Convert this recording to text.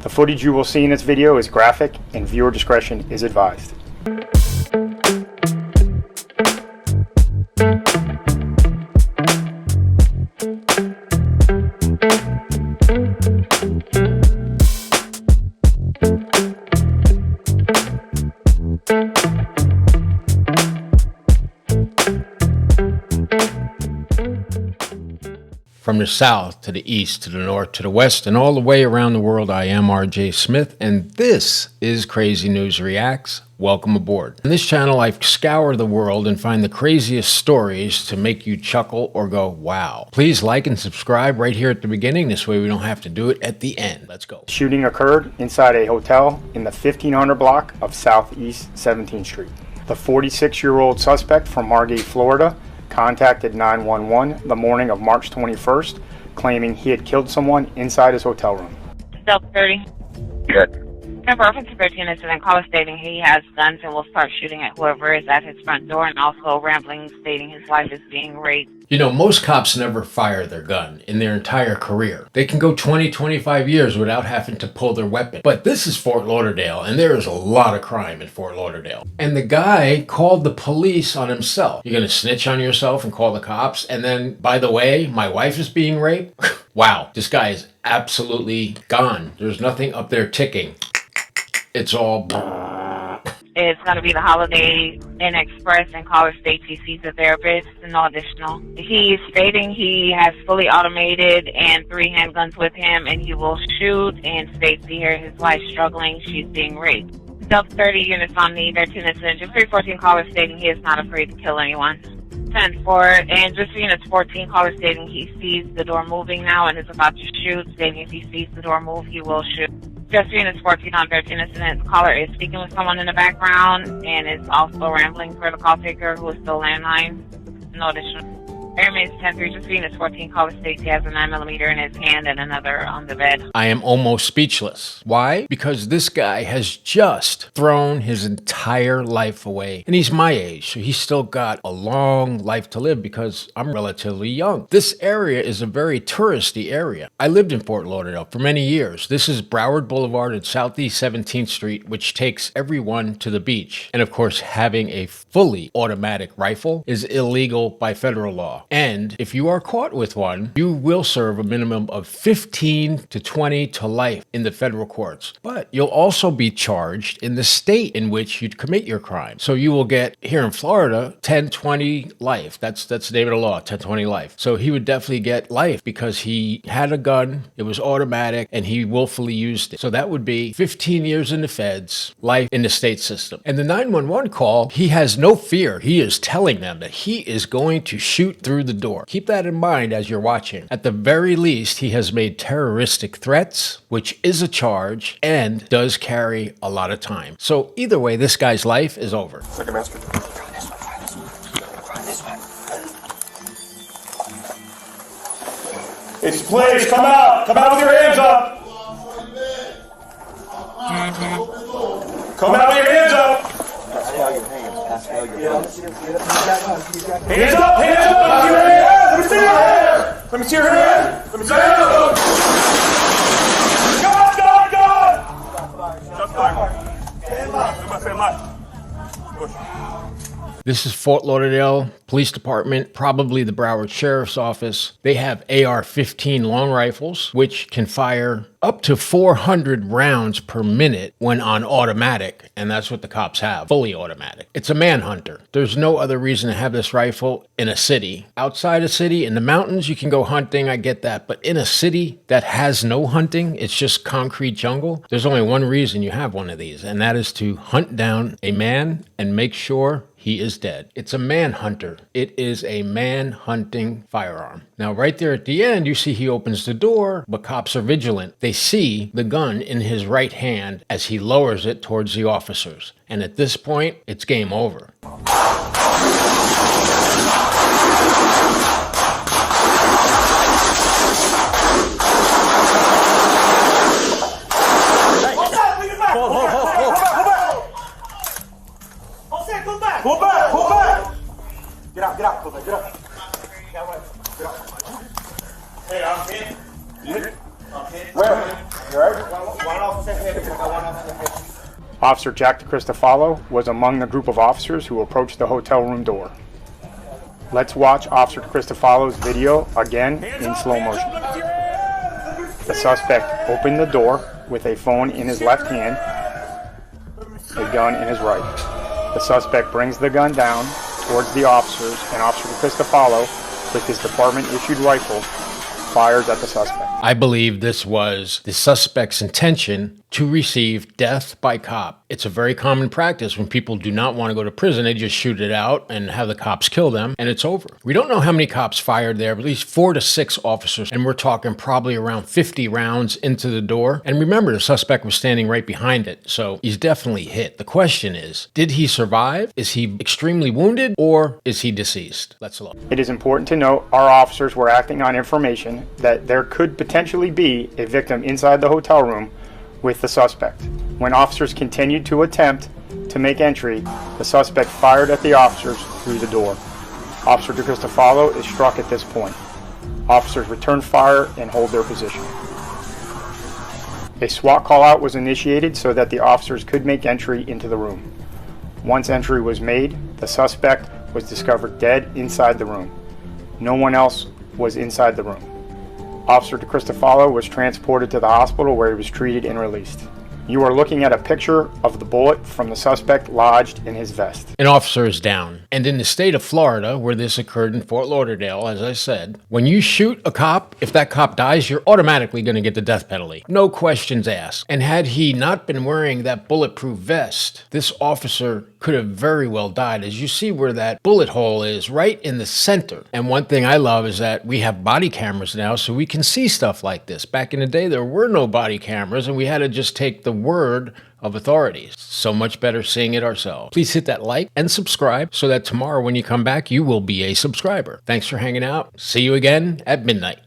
The footage you will see in this video is graphic and viewer discretion is advised. From the south to the east to the north to the west and all the way around the world, I am RJSMITH, and this is Crazy News Reacts. Welcome aboard. On this channel, I scour the world and find the craziest stories to make you chuckle or go, wow. Please like and subscribe right here at the beginning. This way we don't have to do it at the end. Let's go. Shooting occurred inside a hotel in the 1500 block of Southeast 17th Street. The 46-year-old suspect from Margate, Florida, contacted 911 the morning of March 21st, claiming he had killed someone inside his hotel room. Delta 30. Good. Number 13 incident caller stating he has guns and will start shooting at whoever is at his front door, and also rambling stating his wife is being raped. You know, most cops never fire their gun in their entire career. They can go 20, 25 years without having to pull their weapon. But this is Fort Lauderdale, and there is a lot of crime in Fort Lauderdale. And the guy called the police on himself. You're gonna snitch on yourself and call the cops, and then, by the way, my wife is being raped? Wow, this guy is absolutely gone. There's nothing up there ticking. It's all... It's going to be the Holiday Inn Express, and caller states he sees a therapist, no additional. He's stating he has fully automated and 3 handguns with him, and he will shoot, and states he hears his wife struggling, she's being raped. Delta 30 units on the 13 incident. 314 caller stating he is not afraid to kill anyone. 10-4, and just units 14 caller stating he sees the door moving now and is about to shoot, stating if he sees the door move, he will shoot. Just units 14 on 13 incident. Caller is speaking with someone in the background and is also rambling for the call taker, who is still landline. No additional. Airman's 10-3, just units 14 caller states he has a 9mm in his hand and another on the bed. I am almost speechless. Why? Because this guy has just thrown his entire life away. And he's my age, so he's still got a long life to live because I'm relatively young. This area is a very touristy area. I lived in Fort Lauderdale for many years. This is Broward Boulevard and Southeast 17th Street, which takes everyone to the beach. And of course, having a fully automatic rifle is illegal by federal law. And if you are caught with one, you will serve a minimum of 15 to 20 to life in the federal courts. But you'll also be charged in the state in which you'd commit your crime. So you will get, here in Florida, 10, 20 life. That's the name of the law, 10, 20 life. So he would definitely get life because he had a gun, it was automatic, and he willfully used it. So that would be 15 years in the feds, life in the state system. And the 911 call, he has no fear. He is telling them that he is going to shoot through the door. Keep that in mind as you're watching. At the very least, he has made terroristic threats, which is a charge and does carry a lot of time. So either way, this guy's life is over. Second master. It's please come out with your hands up. Come out with your hands up. Hands up, hands up. Let me see your hand. Let me see your hand. Let me see your hand. This is Fort Lauderdale Police Department, probably the Broward Sheriff's Office. They have AR-15 long rifles, which can fire up to 400 rounds per minute when on automatic, and that's what the cops have, fully automatic. It's a manhunter. There's no other reason to have this rifle in a city. Outside a city, in the mountains, you can go hunting, I get that, but in a city that has no hunting, it's just concrete jungle, there's only one reason you have one of these, and that is to hunt down a man and make sure he is dead. It's a manhunter. It is a man-hunting firearm. Now, right there at the end, you see he opens the door, but cops are vigilant. They see the gun in his right hand as he lowers it towards the officers. And at this point, it's game over. Pull back. Get out, pull back, get up. Get up. Hey, I'm in. Where? You alright? One off Officer Jack DeCristofalo was among the group of officers who approached the hotel room door. Let's watch Officer DeCristofalo's video again in slow motion. The suspect opened the door with a phone in his left hand, a gun in his right. The suspect brings the gun down towards the officers, and Officer DeCristofalo, with his department-issued rifle, fires at the suspect. I believe this was the suspect's intention to receive death by cop. It's a very common practice when people do not want to go to prison. They just shoot it out and have the cops kill them, and it's over. We don't know how many cops fired there, but at least 4 to 6 officers, and we're talking probably around 50 rounds into the door. And remember, the suspect was standing right behind it, so he's definitely hit. The question is, did he survive? Is he extremely wounded, or is he deceased? Let's look. It is important to note our officers were acting on information that there could potentially be a victim inside the hotel room with the suspect. When officers continued to attempt to make entry, the suspect fired at the officers through the door. Officer DeCristofalo is struck at this point. Officers return fire and hold their position. A SWAT call-out was initiated so that the officers could make entry into the room. Once entry was made, the suspect was discovered dead inside the room. No one else was inside the room. Officer DeCristofalo was transported to the hospital where he was treated and released. You are looking at a picture of the bullet from the suspect lodged in his vest. An officer is down. And in the state of Florida, where this occurred in Fort Lauderdale, as I said, when you shoot a cop, if that cop dies, you're automatically going to get the death penalty. No questions asked. And had he not been wearing that bulletproof vest, this officer could have very well died. As you see where that bullet hole is, right in the center. And one thing I love is that we have body cameras now, so we can see stuff like this. Back in the day, there were no body cameras, and we had to just take the word of authorities. So much better seeing it ourselves. Please hit that like and subscribe so that tomorrow when you come back, you will be a subscriber. Thanks for hanging out. See you again at midnight.